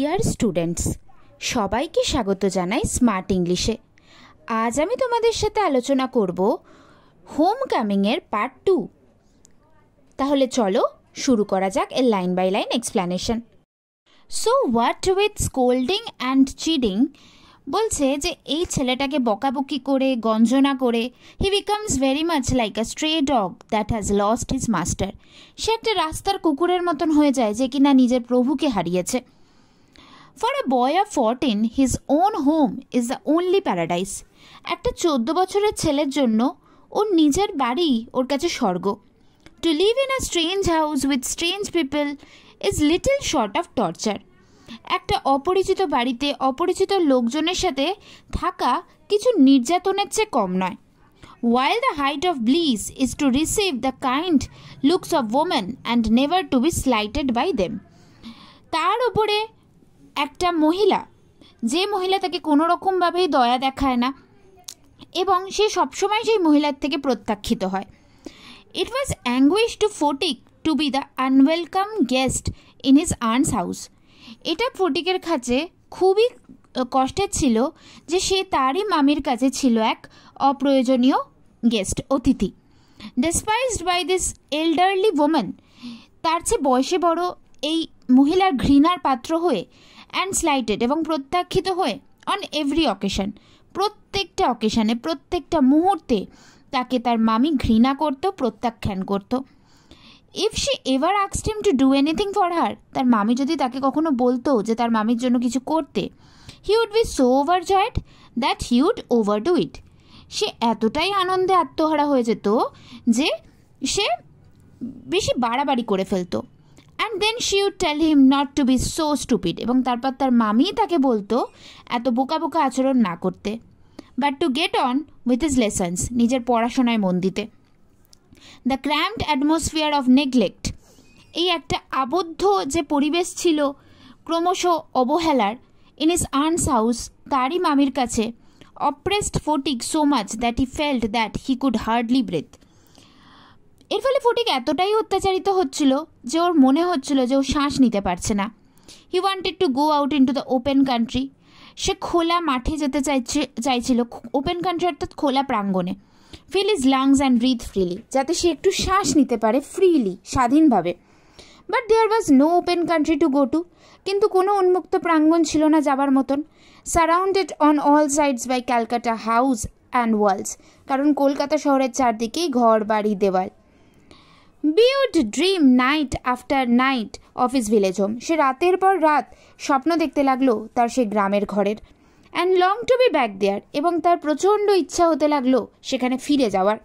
Dear students, সবাইকে স্বাগত জানাই স্মার্ট ইংলিশে। আজ আমি তোমাদের সাথে আলোচনা করব হোম কামিংয়ের পার্ট 2। তাহলে চলো শুরু করা যাক এর line by line explanation. So what with scolding and chiding বলছে যে এই ছেলেটাকে বকাবকি করে গঞ্জনা করে he becomes very much like a stray dog that has lost his master. সে একটা রাস্তার কুকুরের মতন হয়ে যায় যে কিনা নিজের প্রভুকে হারিয়েছে। For a boy of 14 his own home is the only paradise. একটা 14 বছরের ছেলের জন্য ওর নিজের বাড়ি ওর কাছে স্বর্গ। To live in a strange house with strange people is little short of torture. একটা অপরিচিত বাড়িতে অপরিচিত লোকজনের সাথে থাকা কিছু নির্যাতনের চেয়ে কম নয়। While the height of bliss is to receive the kind looks of women and never to be slighted by them. তার উপরে একটা মহিলা, যে মহিলা তাকে কোনো রকমভাবেই দয়া দেখায় না এবং সে সবসময় সেই মহিলার থেকে প্রত্যাখ্যিত হয়। It was anguish to Photic to be the unwelcome guest in his aunt's house. এটা ফটিকের কাছে খুবই কষ্টের ছিল যে সে তারই মামির কাছে ছিল এক অপ্রয়োজনীয় গেস্ট, অতিথি। ডেসপাইজড বাই দিস এল্ডারলি ওম্যান, তার চেয়ে বয়সে বড় এই মহিলার ঘৃণার পাত্র হয়ে অ্যান্ড স্লাইটেড এবং প্রত্যাখ্যিত হয়ে অন এভরি অকেশন, প্রত্যেকটা অকেশনে প্রত্যেকটা মুহূর্তে তাকে তার মামি ঘৃণা করত, প্রত্যাখ্যান করত। If she ever asked him to do anything for her, তার মামি যদি তাকে কখনো বলতো যে তার মামির জন্য কিছু করতে, he would be so overjoyed that he would overdo it. সে এতটাই আনন্দে আত্মহারা হয়ে যেত যে সে বেশি বাড়াবাড়ি করে ফেলতো। And then she would tell him not to be so stupid, এবং তারপর তার মামি তাকে বলতো এত বোকা বোকা আচরণ না করতে, but to get on with his lessons, নিজের পড়াশোনায় মন দিতে। দ্য ক্র্যাম্পড অ্যাটমসফিয়ার অফ নেগলেক্ট, এই একটা আবদ্ধ যে পরিবেশ ছিল ক্রমশ অবহেলার, ইন হিজ আন্টস হাউস, তারই মামির কাছে, oppressed Phatik so much that he felt that he could hardly breathe. এর ফলে ফটিক এতটাই অত্যাচারিত হচ্ছিল যে ওর মনে হচ্ছিল যে ও শ্বাস নিতে পারছে না। He wanted to go out into the open country, সে খোলা মাঠে যেতে চাইছিল, ওপেন কান্ট্রি অর্থাৎ খোলা প্রাঙ্গণে। Fill his lungs and breathe freely, যাতে সে একটু শ্বাস নিতে পারে ফ্রিলি, স্বাধীনভাবে। But there was no open country to go to, কিন্তু কোনো উন্মুক্ত প্রাঙ্গণ ছিল না যাবার মতন। Surrounded on all sides by Calcutta house and walls, কারণ কলকাতা শহরের চারদিকেই ঘর বাড়ি দেওয়াল। বিউড dream night after night of his village home, সে রাতের পর রাত স্বপ্ন দেখতে লাগলো তার সে গ্রামের ঘরের। And long to be back there, এবং তার প্রচণ্ড ইচ্ছা হতে লাগলো সেখানে ফিরে যাওয়ার।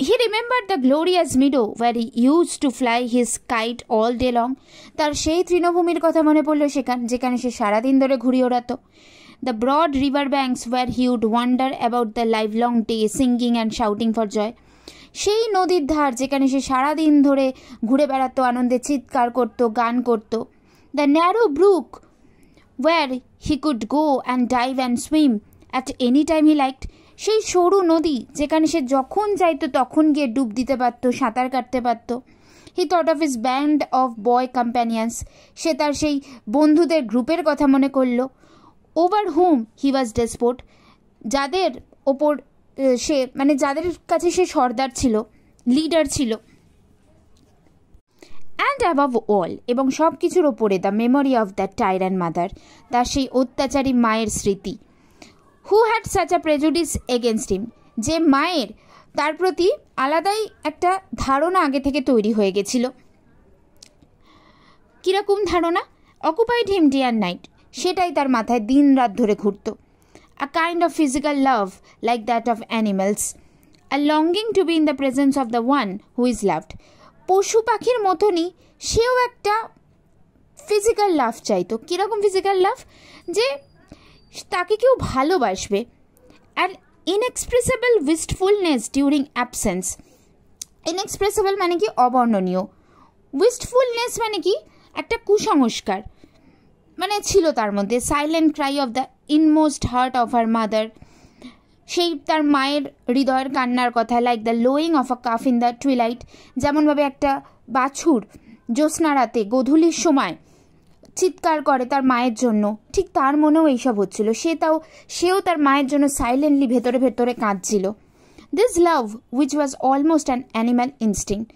He remember the glorious meadow where he use to fly his kite all day long, তার সেই তৃণভূমির কথা মনে পড়লো যেখানে সে সারাদিন ধরে ঘুরি ওড়াতো। The broad river banks where he would wander about the livelong day singing and shouting for joy, সেই নদীর ধার যেখানে সে সারাদিন ধরে ঘুরে বেড়াতো, আনন্দে চিৎকার করতো, গান করতো। The narrow brook where he could go and dive and swim at any time he liked, সেই সরু নদী যেখানে সে যখন চাইতো তখন গিয়ে ডুব দিতে পারতো, সাঁতার কাটতে পারতো। He thought of his band of boy companions, সে তার সেই বন্ধুদের গ্রুপের কথা মনে করলো। ওভার হুম হি ওয়াজ ডেসপোট, যাদের ওপর সে যাদের কাছে সে সর্দার ছিল, লিডার ছিল। অ্যান্ড অ্যাবাভ অল, এবং সব কিছুর ওপরে the memory of that tyrant mother, তার সেই অত্যাচারী মায়ের স্মৃতি। Who had such a prejudice against him, যে মায়ের তার প্রতি আলাদাই একটা ধারণা আগে থেকে তৈরি হয়ে গেছিল। কীরকম ধারণা? Occupied him day and night, সেটাই তার মাথায় দিন রাত ধরে ঘুরত। A kind of physical love like that of animals, a longing to be in the presence of the one who is loved, পশু পাখির মতনই সেও একটা ফিজিক্যাল লাভ চাইতো। কীরকম ফিজিক্যাল লাভ? যে তাকে কেউ ভালোবাসবে। অ্যান্ড ইনএক্সপ্রেসেবল উইস্টফুলনেস ডিউরিং অ্যাবসেন্স, ইনএক্সপ্রেসেবল মানে কি? অবর্ণনীয়। উইস্টফুলনেস মানে কি? একটা কুসংস্কার ছিল তার মধ্যে। Silent cry of the inmost heart of her mother, সেই তার মায়ের হৃদয়ের কান্নার কথা। Like the lowing of a calf in the twilight, যেমনভাবে একটা বাছুর জ্যোৎস্না রাতে গোধূলির সময় চিৎকার করে তার মায়ের জন্য, ঠিক তার মনেও এইসব হচ্ছিল। সেও তার মায়ের জন্য সাইলেন্টলি ভেতরে ভেতরে কাঁদছিল। This love which was almost an animal instinct,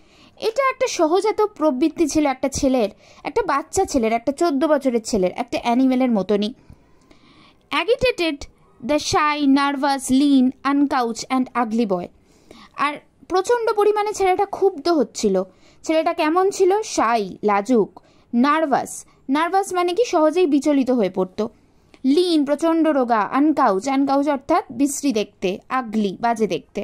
এটা একটা সহজাত প্রবৃত্তি ছিল একটা ছেলের, একটা বাচ্চা ছেলের, একটা 14 বছরের ছেলের, একটা অ্যানিমেলের মতনই। Agitated the shy, nervous, lean, uncouth and ugly boy. আর প্রচণ্ড পরিমাণে ছেলেটা ক্ষুব্ধ হচ্ছিল। ছেলেটা কেমন ছিল? শাই, লাজুক, নার্ভাস মানে কি সহজেই বিচলিত হয়ে পড়তো, লিন প্রচণ্ড রোগা, আনকাউচ অর্থাৎ বিশ্রী দেখতে, আগলি বাজে দেখতে।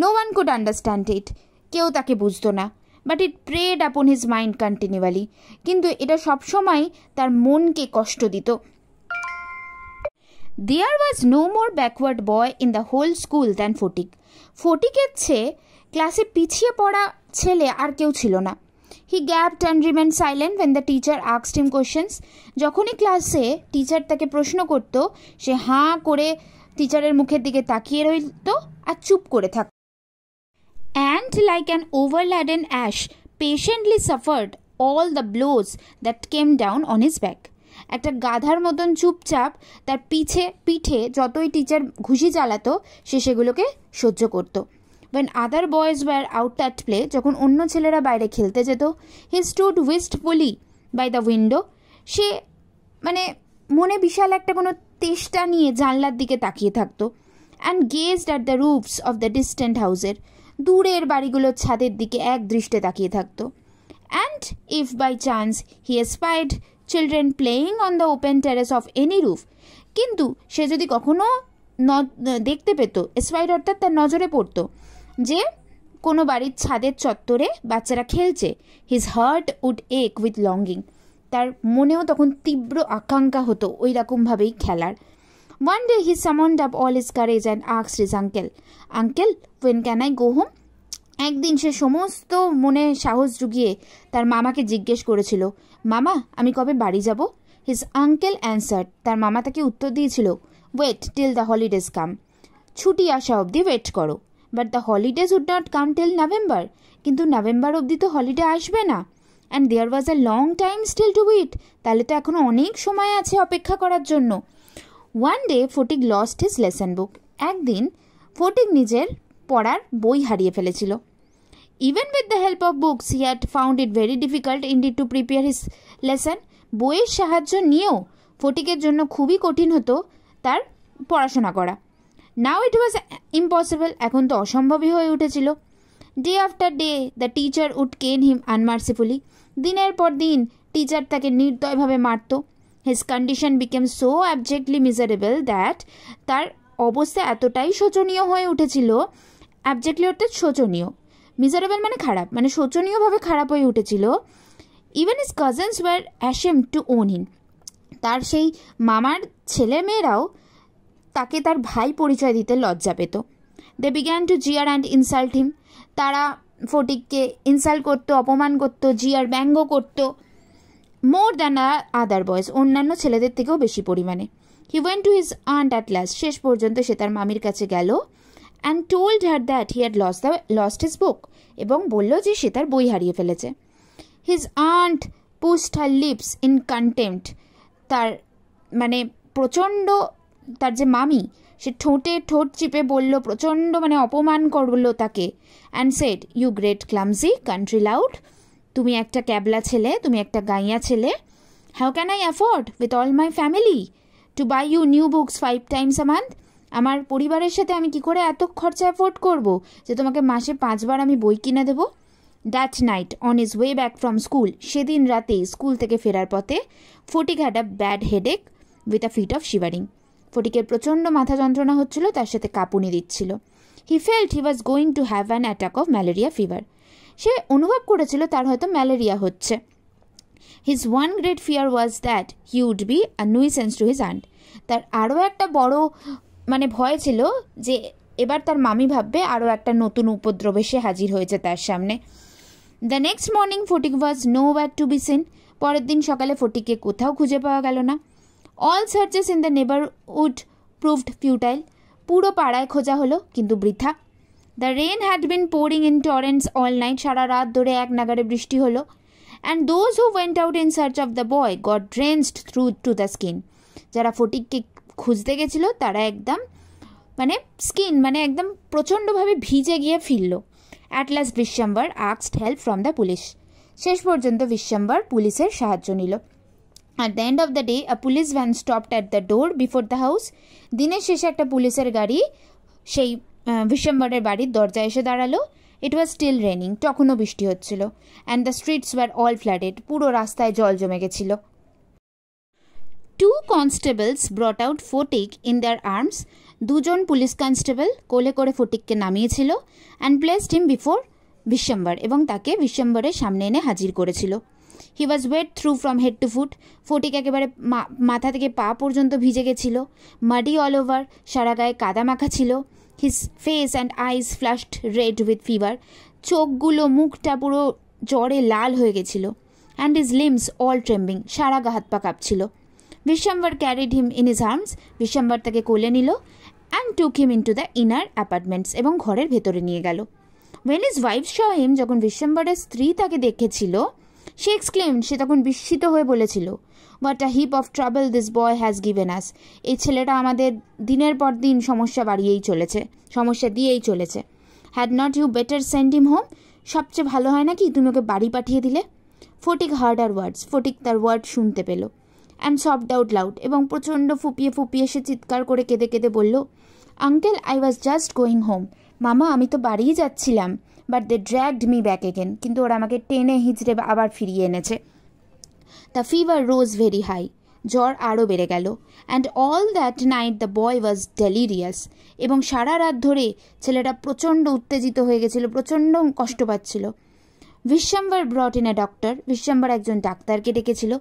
No one could understand it, কেউ তাকে বুঝতো না। But it preyed upon his mind continually, কিন্তু এটা সবসময় তার মনকে কষ্ট দিত। There was no more backward boy in the whole school than Phatik. ফটিকের চেয়ে ক্লাসে পিছিয়ে পড়া ছেলে আর কেউ ছিল না। He gaped and remained silent when the teacher asked him questions. যখনই ক্লাসে টিচার তাকে প্রশ্ন করত, সে হাঁ করে টিচারের মুখের দিকে তাকিয়ে রইত আর চুপ করে থাকত। And like an overladen ash, patiently suffered all the blows that came down on his back. একটা গাধার মতন চুপচাপ তার পিঠে যতই টিচার ঘুষি চালাতো সে সেগুলোকে সহ্য করত। When other boys were out at play, যখন অন্য ছেলেরা বাইরে খেলতে যেত, he stood wistfully by the window. সে মানে মনে বিশাল একটা কোনো তেষ্টা নিয়ে জানলার দিকে তাকিয়ে থাকতো। And gazed at the roofs of the distant houses. দূরের বাড়িগুলোর ছাদের দিকে এক দৃষ্টে তাকিয়ে থাকতো। And if by chance he espied children playing on the open terrace of any roof, কিন্তু সে যদি কখনো দেখতে পেত, এসপাইড অর্থাৎ তার নজরে পড়তো যে কোনো বাড়ির ছাদের চত্বরে বাচ্চারা খেলছে, হিজ হার্ট উড এক উইথ লঙ্গিং, তার মনেও তখন তীব্র আকাঙ্ক্ষা হতো ওই রকমভাবেই খেলার। One day he summoned up all his courage and asked his uncle, when can I go home? একদিন সে সমস্ত মনে সাহস জুগিয়ে তার মামাকে জিজ্ঞেস করেছিল, মামা আমি কবে বাড়ি যাব? হিজ আঙ্কেল অ্যান্সার্ড, তার মামা তাকে উত্তর দিয়েছিল, wait till the holidays come, ছুটি আসা অবধি ওয়েট করো। But the holidays would not come till November, কিন্তু নভেম্বর অবধি তো হলিডে আসবে না। And there was a long time still to wait, তাহলে তো এখনও অনেক সময় আছে অপেক্ষা করার জন্য। One day Phatik lost his lesson book, একদিন ফটিক নিজের পড়ার বই হারিয়ে ফেলেছিল। Even with the help of books he had found it very difficult indeed to prepare his lesson. বইয়ের সাহায্য নিয়েও ফটিকের জন্য খুবই কঠিন হতো তার পড়াশোনা করা। নাও ইট ওয়াজ ইম্পসিবল, এখন তো অসম্ভবই হয়ে উঠেছিল। Day after day the teacher would cane him unmercifully, দিনের পর দিন টিচার তাকে নির্দয়ভাবে মারত। His condition became so abjectly miserable that, তার অবস্থা এতটাই শোচনীয় হয়ে উঠেছিল, অ্যাবজেক্টলি অর্থাৎ শোচনীয়, মিজারেবল মানে খারাপ, মানে শোচনীয়ভাবে খারাপ হয়ে উঠেছিল। Even his cousins were ashamed to own him, তার সেই মামার ছেলে মেয়েরাও তাকে তার ভাই পরিচয় দিতে লজ্জা পেত। দে বিগ্যান টু জিয়ার অ্যান্ড ইনসাল্ট হিম, তারা ফটিককে ইনসাল্ট করতো, অপমান করতো, জিয়ার ব্যঙ্গ করতো। মোর দ্যান আদার বয়েজ, অন্যান্য ছেলেদের থেকেও বেশি পরিমাণে। He went to his aunt at last, শেষ পর্যন্ত সে তার মামির কাছে গেল। And told her that he had lost his book, এবং বলল যে সে তার বই হারিয়ে ফেলেছে। His aunt pushed her lips in contempt, তার মানে প্রচণ্ড, তার যে মামি সে ঠোঁটে ঠোঁট চিপে বলল, প্রচণ্ড মানে অপমান করলো তাকে। And said, you great clumsy country lout, তুমি একটা ক্যাবলা ছেলে, তুমি একটা গাইয়া ছেলে। How can I afford with all my family to buy you new books 5 times a month? আমার পরিবারের সাথে আমি কি করে এত খরচা অ্যাফোর্ড করব যে তোমাকে মাসে 5 বার আমি বই কিনে দেবো? That night on his way back from school, সেদিন রাতে স্কুল থেকে ফেরার পথে Phatik had a bad headache with a fit of shivering, ফটিকের প্রচণ্ড মাথা যন্ত্রণা হচ্ছিল, তার সাথে কাঁপুনি দিচ্ছিল। He felt he was going to have an attack of malaria fever, সে অনুভব করেছিল তার হয়তো ম্যালেরিয়া হচ্ছে। His one great fear was that he would be a nuisance to his aunt, তার আরও একটা বড় মানে ভয় ছিল যে এবার তার মামি ভাববে আরও একটা নতুন উপদ্রব এসে হাজির হয়েছে তার সামনে। The next morning Phatik was nowhere to be seen, পরের দিন সকালে ফটিককে কোথাও খুঁজে পাওয়া গেল না। All searches in the neighbourhood proved futile, পুরো পাড়ায় খোঁজা হলো কিন্তু বৃথা। The rain had been pouring in torrents all night, সারা রাত ধরে এক নাগারে বৃষ্টি হলো। And those who went out in search of the boy got drenched through to the skin. যারা ফটিককে খুঁজতে গেছিলো তারা একদম মানে স্কিন মানে একদম প্রচণ্ডভাবে ভিজে গিয়ে ফিরল। At last Bishwambhar asked help from the police. শেষ পর্যন্ত বিশ্বম্বর পুলিশের সাহায্য নিল। At the end of the day, a police van stopped at the door before the house. দিনের শেষে একটা পুলিশের গাড়ি সেই বিশ্বম্বরের বাড়ির দরজায় এসে দাঁড়ালো। It was still raining. তখনও বৃষ্টি হচ্ছিল। And the streets were all flooded. পুরো রাস্তায় জল জমে গেছিল। Two constables brought out Photik in their arms. দুজন পুলিশ কনস্টেবল কোলে করে ফটিককে নামিয়েছিল and placed him before Bishwambhar এবং তাকে বিশ্বম্বরের সামনে এনে হাজির করেছিল। He was wet through from head to foot. Phatik একেবারে মাথা থেকে পা পর্যন্ত ভিজে গেছিল। মাডি অল ওভার, সারা গায়ে কাদা মাখা ছিল। His face and eyes flushed red with fever. চোখগুলো মুখটা পুরো জ্বরে লাল হয়ে গেছিল। And his limbs all trembling, সারা গা হাত পা কাঁপছিল। Bishambhar carried him in his arms. Bishambhar তাকে কোলে নিল and took him into the inner apartments এবং ঘরের ভেতরে নিয়ে গেল। When his wife saw him, যখন বিশ্বম্বরের স্ত্রী তাকে দেখেছিল, সে এক্সক্লেমড, সে তখন বিস্মিত হয়ে বলেছিল, what a heap of trouble this boy has given us. এই ছেলেটা আমাদের দিনের পর দিন সমস্যা দিয়েই চলেছে। Had not you better send him home. সবচেয়ে ভালো হয় নাকি তুমি ওকে বাড়ি পাঠিয়ে দিলে। Phatik heard her words. Phatik তার ওয়ার্ড শুনতে পেল। অ্যান্ড সফট আউট লাউড, এবং প্রচণ্ড ফুপিয়ে ফুপিয়ে সে চিৎকার করে কেঁদে কেঁদে বলল, uncle I was just going home. মামা আমি তো বাড়িই যাচ্ছিলাম, but they dragged me back again. কিন্তু ওরা আমাকে টেনে হিঁচড়ে আবার ফিরিয়ে এনেছে। The fever rose very high. জ্বর আরও বেড়ে গেল। And all that night the boy was delirious. এবং সারা রাত ধরে ছেলেটা প্রচণ্ড উত্তেজিত হয়ে গেছিল, প্রচণ্ড কষ্ট পাচ্ছিল। Bishambhar brought in a doctor. Bishambhar একজন ডাক্তারকে ডেকেছিল।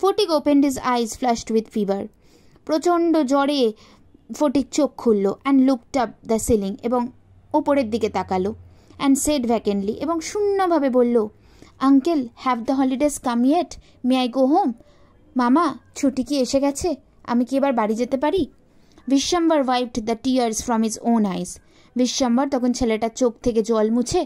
Phatik opened his eyes flashed with fever. প্রচণ্ড জ্বরে ফটিক চোখ খুলল and looked up the ceiling, এবং ওপরের দিকে তাকালো। অ্যান্ড সেড ভ্যাকেন্টলি, এবং শূন্যভাবে বলল, uncle have the holidays come yet? May I go home? মামা ছুটি কি এসে গেছে? আমি কি এবার বাড়ি যেতে পারি? Bishambhar wiped the tears from his own eyes. Bishambhar তখন ছেলেটার চোখ থেকে জল মুছে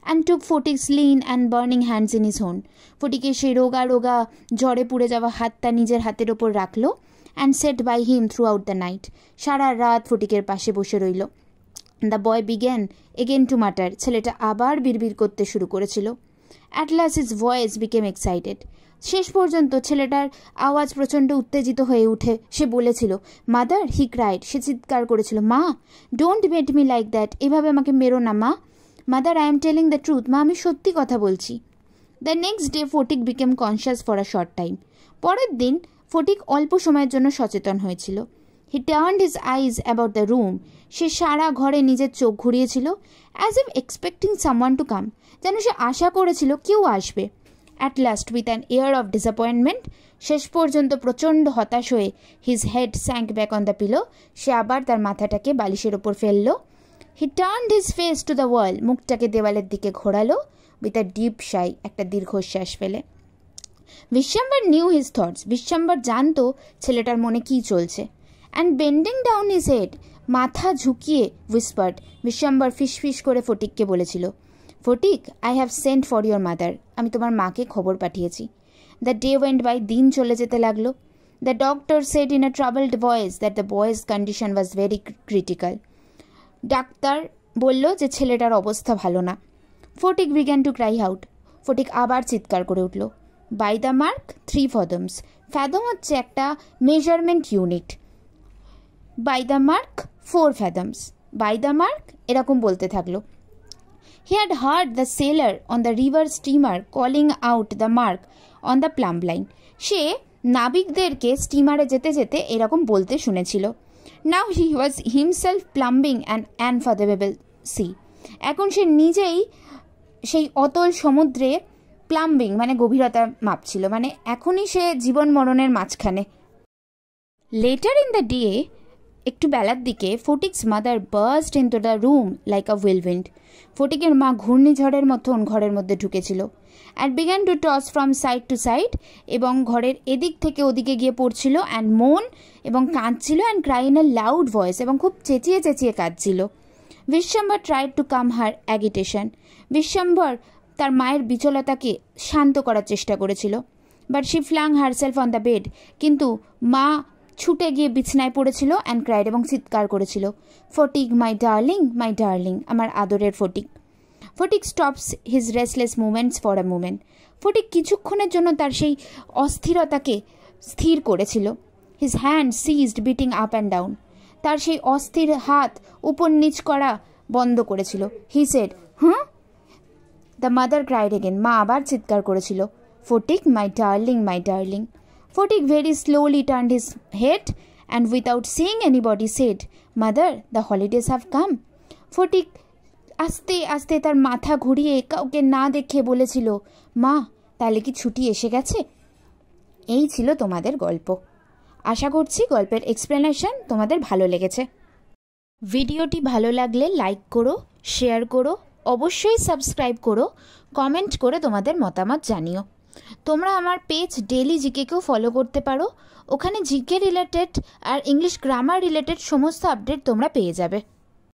and took Phatik's lean and burning hands in his own. ফটিকের সেই রোগা রোগা জ্বরে পুড়ে যাওয়া হাতটা নিজের হাতের ওপর রাখলো and sat by him throughout the night. সারা রাত ফটিকের পাশে বসে রইল। The boy began again to mutter. ছেলেটা আবার বিড়বিড় করতে শুরু করেছিল। At last his voice became excited. শেষ পর্যন্ত ছেলেটার আওয়াজ প্রচণ্ড উত্তেজিত হয়ে উঠে সে বলেছিল, মাদার, হি ক্রাইড। সে চিৎকার করেছিল, মা, don't beat me like that. এভাবে আমাকে মেরো না মা। Mother, I am telling the truth. মা, আমি সত্যি কথা বলছি। The next day Phatik became conscious for a short time. পরের দিন ফটিক অল্প সময়ের জন্য সচেতন হয়েছিল। He turned his eyes about the room. সে সারা ঘরে নিজের চোখ ঘুরিয়েছিল, as if expecting someone to come, যেন সে আশা করেছিল কেউ আসবে। At last with an air of disappointment, শেষ পর্যন্ত প্রচণ্ড হতাশ হয়ে his head sank back on the pillow. সে আবার তার মাথাটাকে বালিশের ওপর ফেলল। He turned his face to the wall. মুখটাকে দেওয়ালের দিকে ঘোরালো উইথ আ ডিপ সাই, একটা দীর্ঘশ্বাস ফেলে। Bishwambhar knew his thoughts. Bishwambhar জানতো ছেলেটার মনে কী চলছে। And bending down his head, মাথা ঝুঁকিয়ে হুইসপার্ড। বিশ্বম্বর ফিসফিস করে ফটিককে বলেছিল, Phatik, I have sent for your mother. আমি তোমার মাকে খবর পাঠিয়েছি। The day went by. দিন চলে যেতে লাগলো। The doctor said in a troubled voice that the boy's condition was very critical. ডাক্তার বলল যে ছেলেটার অবস্থা ভালো না। Phatik began to cry out. Phatik আবার চিৎকার করে উঠল, by the mark 3 fathoms. Fathom হচ্ছে একটা measurement unit. By the mark 4 fathoms. By the mark এরকম বলতে থাকলো। He had heard the sailor on the river steamer calling out the mark on the plumb line. সে নাবিকদেরকে স্টিমারে যেতে যেতে এরকম বলতে শুনেছিল। Now he was himself plumbing an unfathomable sea. এখন সে নিজেই সেই অতল সমুদ্রে প্লাম্বিং মানে গভীরতা মাপছিল, মানে এখনই সে জীবন মরণের মাঝখানে। লেটার ইন দ্য ডে, একটু বেলার দিকে, Phatik's mother burst into the room like a whirlwind. ফটিকের মা ঘূর্ণিঝড়ের মতন ঘরের মধ্যে ঢুকেছিল। And began to toss from side to side, এবং ঘরের এদিক থেকে ওদিকে গিয়ে পড়ছিল। অ্যান্ড মোন, এবং কাঁদছিল। And cry in a loud voice, এবং খুব চেঁচিয়ে চেঁচিয়ে কাঁদছিল। Bishambhar tried to calm her agitation. Bishambhar তার মায়ের বিচলতাকে শান্ত করার চেষ্টা করেছিল। But she flung herself on the bed, কিন্তু মা ছুটে গিয়ে বিছনায় পড়েছিল অ্যান্ড ক্রাইড এবং চিৎকার করেছিল, ফটিক মাই ডার্লিং, আমার আদরের ফটিক। Phatik stops his restless movements for a moment. Phatik কিছুক্ষণের জন্য তার সেই অস্থিরতাকে স্থির করেছিল। His hand ceased beating up and down, তার সেই অস্থির হাত উপর নিচ করা বন্ধ করেছিল। He said, the mother cried again, মা আবার চিৎকার করেছিল, Phatik my darling. Phatik very slowly turned his head and without seeing anybody said, mother, the holidays have come. Phatik আস্তে আস্তে তার মাথা ঘুরিয়ে কাউকে না দেখে বলেছিল, মা, তাহলে কি ছুটি এসে গেছে? এই ছিল তোমাদের গল্প। আশা করছি গল্পের এক্সপ্লেনেশন তোমাদের ভালো লেগেছে। ভিডিওটি ভালো লাগলে লাইক করো, শেয়ার করো, অবশ্যই সাবস্ক্রাইব করো, কমেন্ট করে তোমাদের মতামত জানিও। তোমরা আমার পেজ ডেলি জিকেকেও ফলো করতে পারো, ওখানে জিকে রিলেটেড আর ইংলিশ গ্রামার রিলেটেড সমস্ত আপডেট তোমরা পেয়ে যাবে।